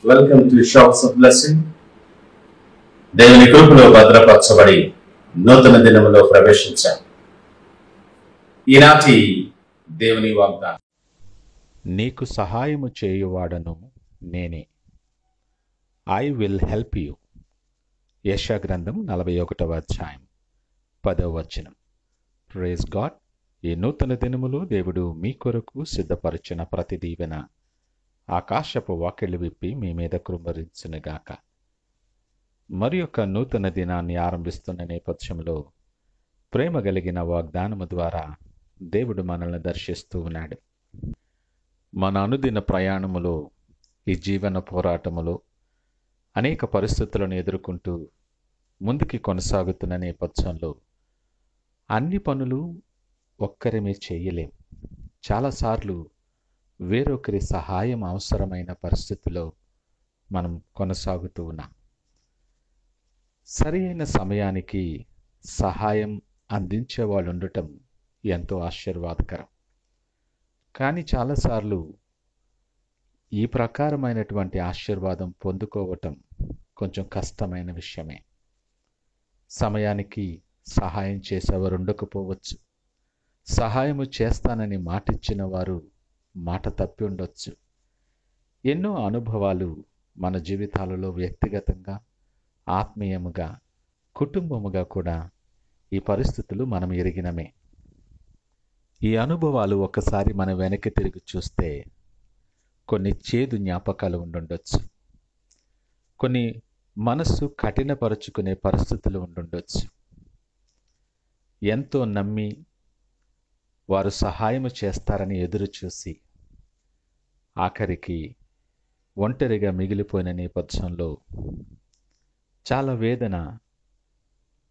Welcome to shops of blessing. దేవుని కృపలో భద్రపరచబడి నూతన దినములో ప్రవేశించాం. ఈనాటి దేవుని వాగ్దానం, నీకు సహాయము చేయువాడను నేనే, ఐ విల్ హెల్ప్ యూ. యెషయా గ్రంథం 41వ అధ్యాయం 10వ వచనం. Praise God. ఈ నూతన దినములో దేవుడు మీ కొరకు సిద్ధపరిచిన ప్రతి దీవెన ఆకాశపు వాకిళ్ళు విప్పి మీ మీద కృమ్మరించునుగాక. మరి యొక్క నూతన దినాన్ని ఆరంభిస్తున్న నేపథ్యంలో ప్రేమ కలిగిన వాగ్దానము ద్వారా దేవుడు మనల్ని దర్శిస్తూ ఉన్నాడు. మన అనుదిన ప్రయాణములో, ఈ జీవన పోరాటములో అనేక పరిస్థితులను ఎదుర్కొంటూ ముందుకి కొనసాగుతున్న నేపథ్యంలో అన్ని పనులు ఒక్కరమే చేయలేం. చాలాసార్లు వేరొకరి సహాయం అవసరమైన పరిస్థితిలో మనం కొనసాగుతూ ఉన్నాం. సరి అయిన సమయానికి సహాయం అందించే వాళ్ళు ఉండటం ఎంతో ఆశీర్వాదకరం. కానీ చాలాసార్లు ఈ ప్రకారమైనటువంటి ఆశీర్వాదం పొందుకోవటం కొంచెం కష్టమైన విషయమే. సమయానికి సహాయం చేసేవారు ఉండకపోవచ్చు. సహాయము చేస్తానని మాటిచ్చిన వారు మాట తప్పి ఉండొచ్చు. ఎన్నో అనుభవాలు మన జీవితాలలో వ్యక్తిగతంగా, ఆత్మీయముగా, కుటుంబముగా కూడా ఈ పరిస్థితులు మనం ఎరిగినమే. ఈ అనుభవాలు ఒకసారి మనం వెనక్కి తిరిగి చూస్తే కొన్ని చేదు జ్ఞాపకాలు ఉండుండొచ్చు. కొన్ని మనస్సు కఠినపరుచుకునే పరిస్థితులు ఉండుండొచ్చు. ఎంతో నమ్మి వారు సహాయము చేస్తారని ఎదురు చూసి ఆఖరికి ఒంటరిగా మిగిలిపోయిన నేపథ్యంలో చాలా వేదన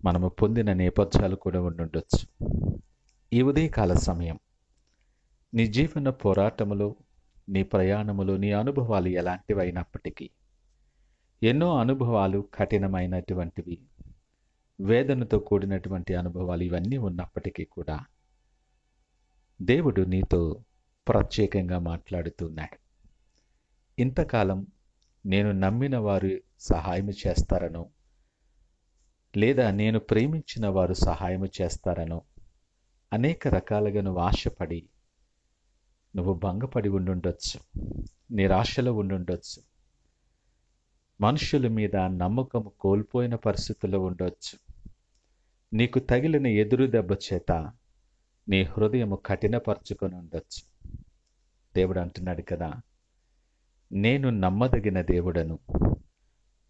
మనము పొందిన నేపథ్యాలు కూడా ఉండుండొచ్చు. ఈ ఉదయకాల సమయం నీ జీవన పోరాటములో, నీ ప్రయాణములో నీ అనుభవాలు ఎలాంటివైనప్పటికీ, ఎన్నో అనుభవాలు కఠినమైనటువంటివి, వేదనతో కూడినటువంటి అనుభవాలు ఇవన్నీ ఉన్నప్పటికీ కూడా దేవుడు నీతో ప్రత్యేకంగా మాట్లాడుతున్నాడు. ఇంతకాలం నేను నమ్మిన వారు సహాయం చేస్తారనో, లేదా నేను ప్రేమించిన వారు సహాయం చేస్తారనో అనేక రకాలుగా నువ్వు ఆశపడి, నువ్వు భంగపడి ఉండుండొచ్చు, నిరాశలో ఉండుండొచ్చు, మనుషుల మీద నమ్మకం కోల్పోయిన పరిస్థితుల్లో ఉండొచ్చు. నీకు తగిలిన ఎదురు దెబ్బ చేత నీ హృదయము కఠినపరుచుకొని ఉండొచ్చు. దేవుడు అంటున్నాడు కదా, నేను నమ్మదగిన దేవుడను,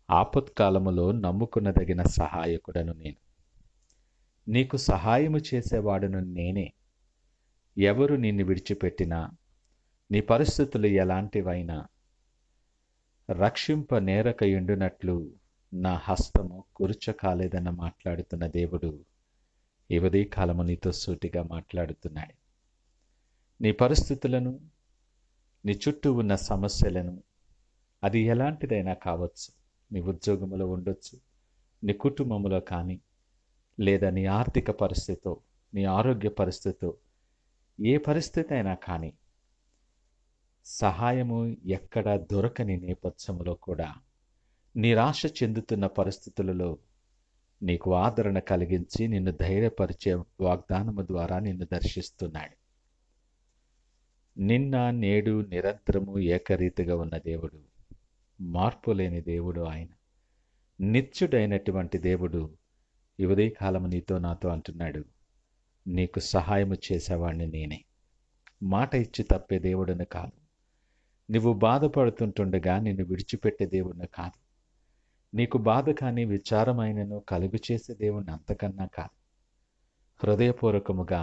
ఆపత్కాలములో నమ్ముకునదగిన సహాయకుడను నేను. నీకు సహాయము చేసేవాడును నేనే. ఎవరు నిన్ను విడిచిపెట్టినా, నీ పరిస్థితులు ఎలాంటివైనా రక్షింప నేరక ఎండునట్లు నా హస్తము కురుచ కాలేదన్న మాట్లాడుతున్న దేవుడు ఈ ఉదయకాలము నీతో సూటిగా మాట్లాడుతున్నాడు. నీ పరిస్థితులను, నీ చుట్టూ ఉన్న సమస్యలను, అది ఎలాంటిదైనా కావచ్చు, నీ ఉద్యోగంలో ఉండొచ్చు, నీ కుటుంబంలో కానీ, లేదా నీ ఆర్థిక పరిస్థితితో, నీ ఆరోగ్య పరిస్థితితో, ఏ పరిస్థితి అయినా కానీ సహాయము ఎక్కడా దొరకని నేపథ్యంలో కూడా నిరాశ చెందుతున్న పరిస్థితులలో నీకు ఆదరణ కలిగించి నిన్ను ధైర్యపరిచే వాగ్దానము ద్వారా నిన్ను దర్శిస్తున్నాడు. నిన్న నేడు నిరంతరము ఏకరీతిగా ఉన్న దేవుడు, మార్పు లేని దేవుడు ఆయన, నిత్యుడైనటువంటి దేవుడు ఈ ఉదయకాలము నీతో నాతో అంటున్నాడు, నీకు సహాయము చేసేవాడిని నేనే. మాట ఇచ్చి తప్పే దేవుడిని కాదు. నువ్వు బాధపడుతుంటుండగా నిన్ను విడిచిపెట్టే దేవుడిని కాదు. నీకు బాధ కానీ విచారమైనను కలుగు చేసే దేవుణ్ణి అంతకన్నా కాదు. హృదయపూర్వకముగా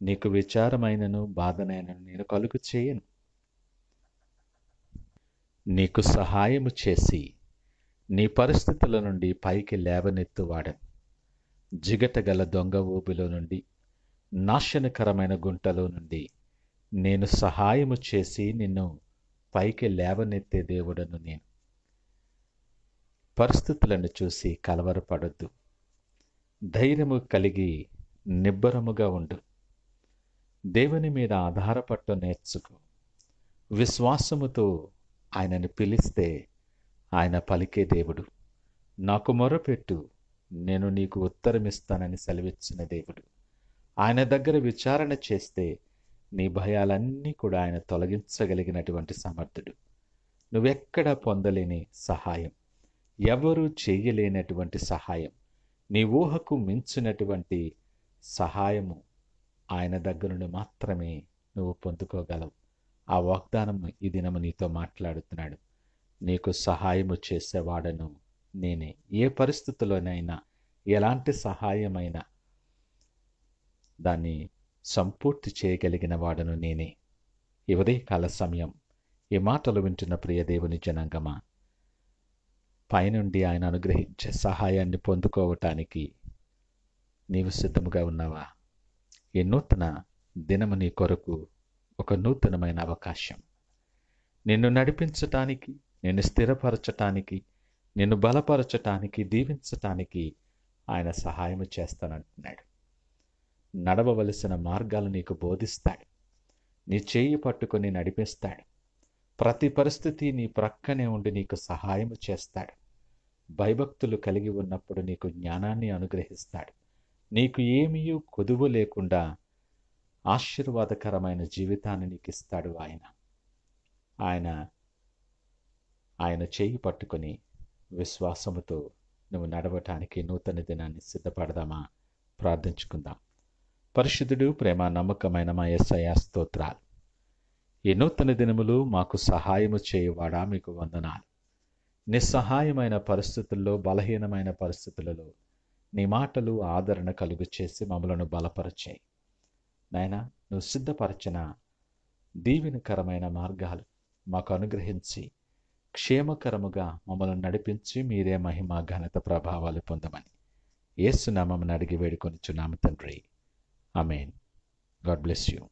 నీకు విచారమైనను బాధనైనను నేను కలుగు చేయను. నీకు సహాయము చేసి నీ పరిస్థితుల నుండి పైకి లేవనెత్తువాడను. జిగటగల దొంగ ఊబిలో నుండి, నాశనకరమైన గుంటలో నుండి నేను సహాయము చేసి నిన్ను పైకి లేవనెత్తే దేవుడను నేను. పరిస్థితులను చూసి కలవరపడొద్దు. ధైర్యము కలిగి నిబ్బరముగా ఉండు. దేవుని మీద ఆధారపడటం నేర్చుకో. విశ్వాసముతో ఆయనను పిలిస్తే ఆయన పలికే దేవుడు. నాకు మొరపెట్టు, నేను నీకు ఉత్తరమిస్తానని సెలవిచ్చిన దేవుడు. ఆయన దగ్గర విచారణ చేస్తే నీ భయాలన్నీ కూడా ఆయన తొలగించగలిగినటువంటి సమర్థుడు. నువ్వెక్కడ పొందలేని సహాయం, ఎవరు చేయలేనటువంటి సహాయం, నీ ఊహకు మించినటువంటి సహాయము ఆయన దగ్గర నుండి మాత్రమే నువ్వు పొందుకోగలవు. ఆ వాగ్దానం ఈ దినము నీతో మాట్లాడుతున్నాడు. నీకు సహాయము చేసేవాడను నేనే. ఏ పరిస్థితుల్లోనైనా ఎలాంటి సహాయమైనా దాన్ని సంపూర్తి చేయగలిగిన వాడను నేనే. ఈ ఉదయకాల సమయం ఈ మాటలు వింటున్న ప్రియ దేవుని జనాంగమా, పైనుండి ఆయన అనుగ్రహించే సహాయాన్ని పొందుకోవటానికి నీవు సిద్ధముగా ఉన్నావా? ఈ నూతన దినము నీ కొరకు ఒక నూతనమైన అవకాశం. నిన్ను నడిపించటానికి, నిన్ను స్థిరపరచటానికి, నిన్ను బలపరచటానికి, దీవించటానికి ఆయన సహాయం చేస్తానంటున్నాడు. నడవవలసిన మార్గాలు నీకు బోధిస్తాడు. నీ చేయి పట్టుకొని నడిపిస్తాడు. ప్రతి పరిస్థితి నీ ప్రక్కనే ఉండి నీకు సహాయం చేస్తాడు. భయభక్తులు కలిగి ఉన్నప్పుడు నీకు జ్ఞానాన్ని అనుగ్రహిస్తాడు. నీకు ఏమీ కొదువు లేకుండా ఆశీర్వాదకరమైన జీవితాన్ని నీకు ఇస్తాడు ఆయన చేయి పట్టుకొని విశ్వాసముతో నువ్వు నడవటానికి నూతన దినాన్ని సిద్ధపడదామా? ప్రార్థించుకుందాం. పరిశుద్ధుడు, ప్రేమ నమ్మకమైన మా యేసయ్య స్తోత్రాలు. ఈ నూతన దినములు మాకు సహాయము చేయువాడా మీకు వందనాలు. నిస్సహాయమైన పరిస్థితుల్లో, బలహీనమైన పరిస్థితులలో నీ మాటలు ఆదరణ కలుగు చేసి మమ్మలను బలపరచాయి. నాయనా, నువ్వు సిద్ధపరచిన దీవెనకరమైన మార్గాలు మాకు అనుగ్రహించి క్షేమకరముగా మమ్మల్ని నడిపించి మీరే మహిమ ఘనత ప్రభావాలు పొందమని యేసు నామమున అడిగి వేడుకొనుచున్నాము తండ్రి. ఆమేన్. God bless you.